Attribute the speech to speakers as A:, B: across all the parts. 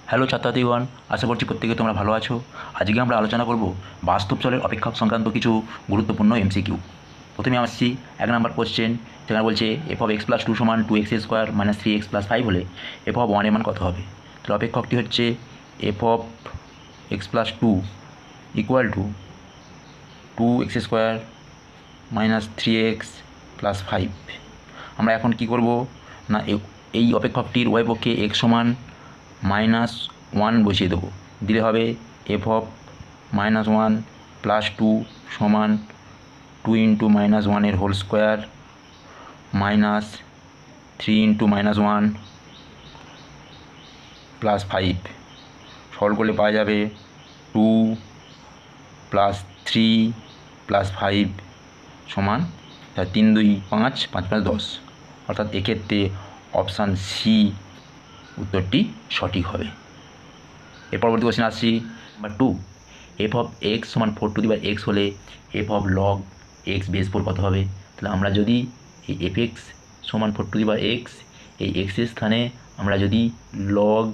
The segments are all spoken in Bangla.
A: হ্যালো ছাত্রছাত্রীগণ, আশা করছি প্রত্যেকে তোমরা ভালো আছো। আজকে আমরা আলোচনা করব বাস্তব চলের অপেক্ষক সংক্রান্ত কিছু গুরুত্বপূর্ণ এমসিকিউ। প্রথমে আসছি 1 নম্বর কোশ্চেন। সেখানে বলছে f of x plus two সমান 2x² মাইনাস 3x+5 হলে এফ অফ 1 এর মান কত হবে। তাহলে অপেক্ষকটি হচ্ছে f of x plus two equal to 2x² minus 3x+5। আমরা এখন কি করব না, এই অপেক্ষকটির উভয় পক্ষে এক্স সমান -1 বসিয়ে দেবো। দিলে হবে এফ অফ -1 প্লাস 2 সমান 2 into -1 whole square minus 3 into -1 plus 5। সরল করলে পাওয়া যাবে 2 প্লাস 3 প্লাস 5 সমান 3 2 5, 5 5 10। অর্থাৎ এক্ষেত্রে অপশান সি উত্তরটি সঠিক হবে। এর পরবর্তী কোশ্চেন আসছি নাম্বার 2। এফ অফ এক্স সমান 4 হলে F of log x base 4 কত হবে। তাহলে আমরা যদি এই এফ এক্স সমান 4 এই এক্সের স্থানে আমরা যদি লগ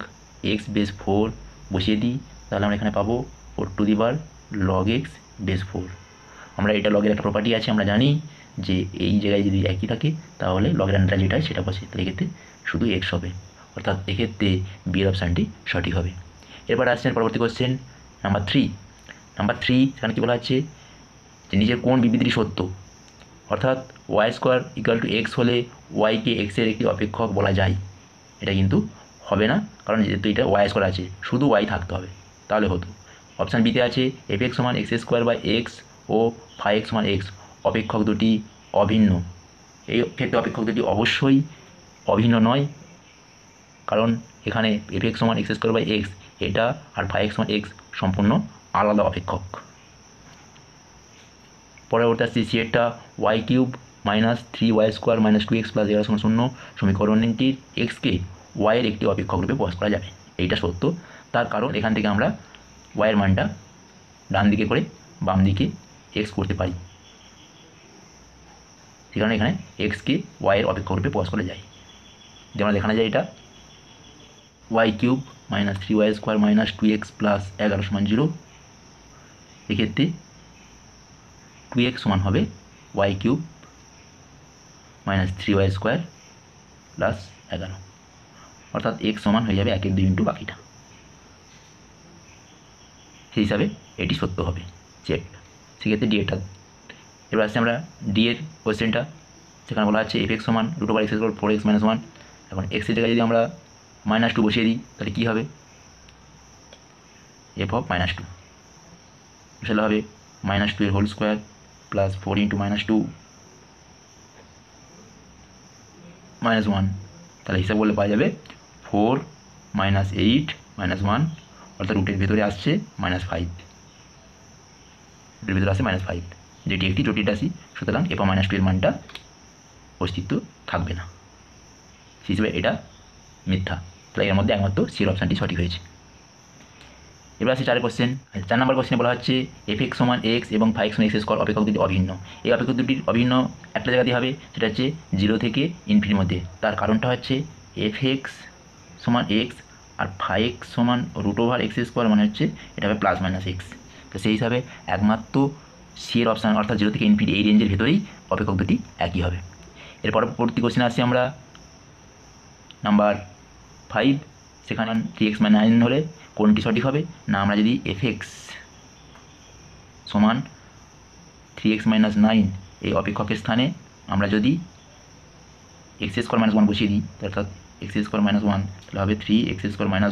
A: এক্স বেস 4 বসিয়ে দিই, তাহলে আমরা এখানে পাবো 4 লগ এক্স বেস 4। আমরা এটা লগের একটা প্রপার্টি আছে, আমরা জানি যে এই জায়গায় যদি একই থাকে তাহলে লগের আন্ডার যেটা হয় সেটা বসে, তাহলে এক্ষেত্রে শুধু এক্স হবে। অর্থাৎ এক্ষেত্রে বি এর অপশানটি সঠিক হবে। এরপর আসছেন পরবর্তী কোশ্চেন নাম্বার 3। সেখানে কী বলা হচ্ছে যে নিচের কোন বিবৃতিটি সত্য। অর্থাৎ y² ইকুয়াল টু এক্স হলে ওয়াইকে এক্সের একটি অপেক্ষক বলা যায়। এটা কিন্তু হবে না, কারণ যেহেতু এটা y² আছে, শুধু ওয়াই থাকতে হবে, তাহলে হতো। অপশান বিতে আছে এফ এক্স সমান x² বাই এক্স ও ফাই এক্স সমান এক্স, অপেক্ষক দুটি অভিন্ন। এই ক্ষেত্রে অপেক্ষক দুটি অবশ্যই অভিন্ন নয়, কারণ এখানে এফ এক্স সমান x² বাই এক্স এটা আর ফাই এক্স সমান এক্স সম্পূর্ণ আলাদা অপেক্ষক। পরবর্তী আসছে সিএটা y³ minus 3y² minus 2x plus 11 সমান 0 সমীকরণটির এক্সকে ওয়াইয়ের একটি অপেক্ষক রূপে প্রকাশ করা যাবে। এইটা সত্য, তার কারণ এখান থেকে আমরা ওয়াইয়ের মানটা ডান দিকে করে বাম দিকে এক্স করতে পারি, সে কারণে এখানে এক্সকে ওয়াইয়ের অপেক্ষক রূপে প্রকাশ করা যায়। যেমন দেখানো যায় এটা y³ minus 3y² minus 2x plus 11 সমান 0। এক্ষেত্রে 2x সমান হবে y³ মাইনাস 3y² প্লাস 11, অর্থাৎ x সমান হয়ে যাবে 1 2 ইন্টু বাকিটা। সেই হিসাবে এটি সত্য হবে চেক। সেক্ষেত্রে ডি এটা। এবার আসছে আমরা ডি এর কোশ্চেনটা। সেখানে বলা হচ্ছে এফ এক্স সমান √(x² 4x - 1)। এখন এক্সের জায়গায় যদি আমরা -2 বসিয়ে দিই তাহলে কী হবে, এফ অফ -2 তাহলে হবে -2 এর হোল স্কোয়ার প্লাস 4 ইন্টু -2 -1। তাহলে হিসাব করলে পাওয়া যাবে 4 - 8 -1, অর্থাৎ রুটের ভেতরে আসছে -5, রুটের ভেতরে আসছে -5, যেটি একটি জটিল রাশি। সুতরাং এফ অফ -2 এর মানটা অস্তিত্ব থাকবে না, সেই হিসেবে এটা মিথ্যা। তাহলে এর মধ্যে একমাত্র সির অপশানটি সঠিক হয়েছে। এবার আসছে 4 কোশ্চেন। 4 নম্বর কোশ্চেনে বলা হচ্ছে এফ এক্স সমান এক্স এবং ফাই এক্স সমান এক্স স্কোয়ার অপেক্ষক দুটি অভিন্ন। এই অপেক্ষক দুটির অভিন্ন একটা জায়গাতেই হবে, সেটা হচ্ছে 0 থেকে ইনফিনিটির মধ্যে। তার কারণটা হচ্ছে এফ এক্স সমান এক্স আর ফাই এক্স সমান √(x² মানে হচ্ছে এটা হবে প্লাস মাইনাস এক্স। তো সেই হিসাবে একমাত্র সি এর অপশান অর্থাৎ 0 থেকে ইনফিনিটি এই রেঞ্জের ভেতরেই অপেক্ষক দুটি একই হবে। এর পরবর্তী কোশ্চেনে আসছি আমরা নাম্বার 5। সেখানে 3x - 9 হলে কোনটি সঠিক হবে না, আমরা যদি এফ এক্স সমান 3x - 9 এই অপেক্ষকের স্থানে আমরা যদি x² - 1 বসিয়ে দিই, অর্থাৎ x² - 1 তাহলে হবে 3x² - 1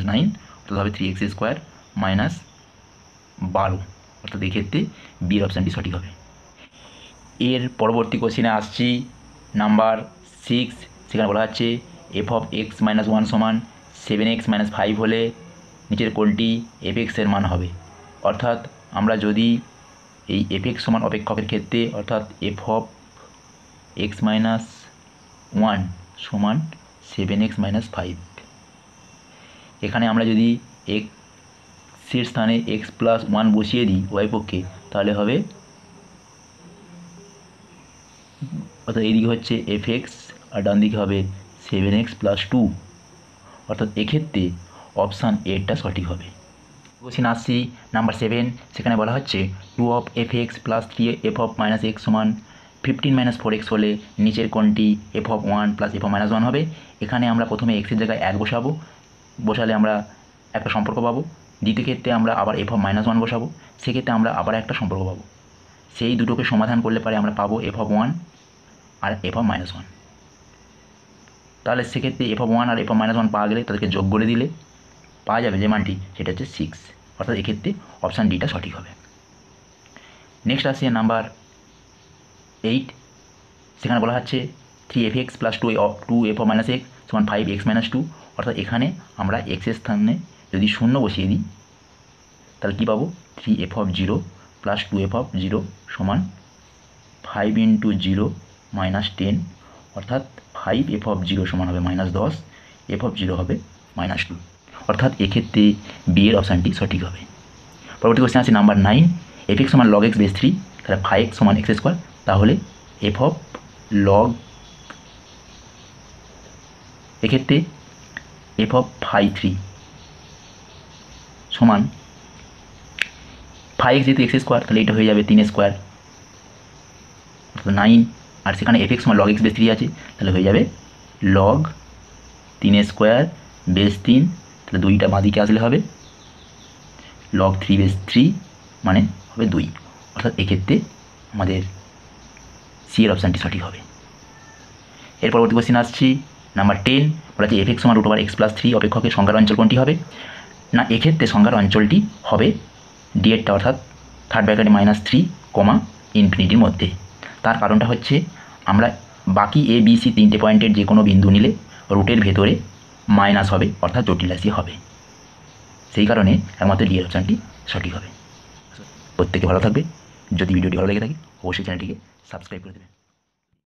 A: - 9, অর্থাৎ হবে 3x² - 12, অর্থাৎ এক্ষেত্রে বি এর অপশানটি সঠিক হবে। এর পরবর্তী কোশ্চেনে আসছি নাম্বার 6। সেখানে বলা হচ্ছে এফ অফ x - 1 সমান 7x - 5 হলে নিচের কোনটি এফ এক্সের মান হবে। অর্থাৎ আমরা যদি এই এফ এক্স সমান অপেক্ষকের ক্ষেত্রে অর্থাৎ এফ অফ x - 1 সমান 7x - 5, এখানে আমরা যদি এক্সের স্থানে x+1 বসিয়ে দিই ওয়াই পক্ষে, তাহলে হবে অর্থাৎ এইদিকে হচ্ছে এফ এক্স আর ডান দিকে হবে 7x + 2। অর্থাৎ এক্ষেত্রে অপশান এরটা সঠিক হবে। কোশ্চেন আসছি নাম্বার 7, সেখানে বলা হচ্ছে 2 f(x) + 3 f(−x) সমান 15 - 4x হলে নিচের কোনটি f(1) + f(−1) হবে। এখানে আমরা প্রথমে এক্সের জায়গায় 1 বসালে আমরা একটা সম্পর্ক পাবো। দ্বিতীয় ক্ষেত্রে আমরা আবার f(−1) বসাবো, সেক্ষেত্রে আমরা আবার একটা সম্পর্ক পাবো। সেই দুটোকে সমাধান করলে পরে আমরা পাবো f(1) আর f(−1). তাহলে সেক্ষেত্রে f(1) আর f(−1) পাওয়া গেলে তাদেরকে যোগ করে দিলে পাওয়া যাবে যে মানটি, সেটা হচ্ছে 6। অর্থাৎ এক্ষেত্রে অপশান ডিটা সঠিক হবে। নেক্সট আসছে নাম্বার 8, সেখানে বলা হচ্ছে 3f(x) + 2f(−x) সমান 5x-2। অর্থাৎ এখানে আমরা এক্সের স্থানে যদি 0 বসিয়ে দিই তাহলে কী পাবো, 3f(0) + 2f(0) সমান 5 × 0 - 10, অর্থাৎ 5f(0) সমান হবে -10, f(0) হবে -2। অর্থাৎ এক্ষেত্রে বি এর অপশানটি সঠিক হবে। পরবর্তী কোশ্চেন আছে number 9, f(x) = log x base 3, তাহলে 5x = x², তাহলে f(log) এক্ষেত্রে f(5)(3) সমান 5x যেহেতু x² তাহলে এটা হয়ে যাবে 3² অর্থাৎ 9, আর সেখানে f(x) = log x বেস 3 আছে, তাহলে হয়ে যাবে log 3² বেস 3, তাহলে 2টা বাঁদিকে আসলে হবে log 3 বেস 3 মানে হবে 2। অর্থাৎ এক্ষেত্রে আমাদের সি এর অপশানটি সঠিক হবে। এর পরবর্তী কোশ্চেন আসছি নাম্বার 10, বলা আছে f(x) = √(x + 3) অপেক্ষকের সংখ্যার অঞ্চল কোনটি হবে। না, এক্ষেত্রে সংখ্যার অঞ্চলটি হবে ডি এরটা, অর্থাৎ থার্ড ব্র্যাকেটে -3, ∞ মধ্যে। তার কারণটা হচ্ছে আমরা বাকি এ বি সি 3টে পয়েন্টের যে কোনো বিন্দু নিলে রুটের ভেতরে মাইনাস হবে, অর্থাৎ জটিল রাশি হবে। সেই কারণে একমাত্র ডি এর অপশানটি সঠিক হবে। প্রত্যেকে ভালো থাকবে। যদি ভিডিওটি ভালো লেগে থাকে অবশ্যই চ্যানেলটিকে সাবস্ক্রাইব করে দেবে।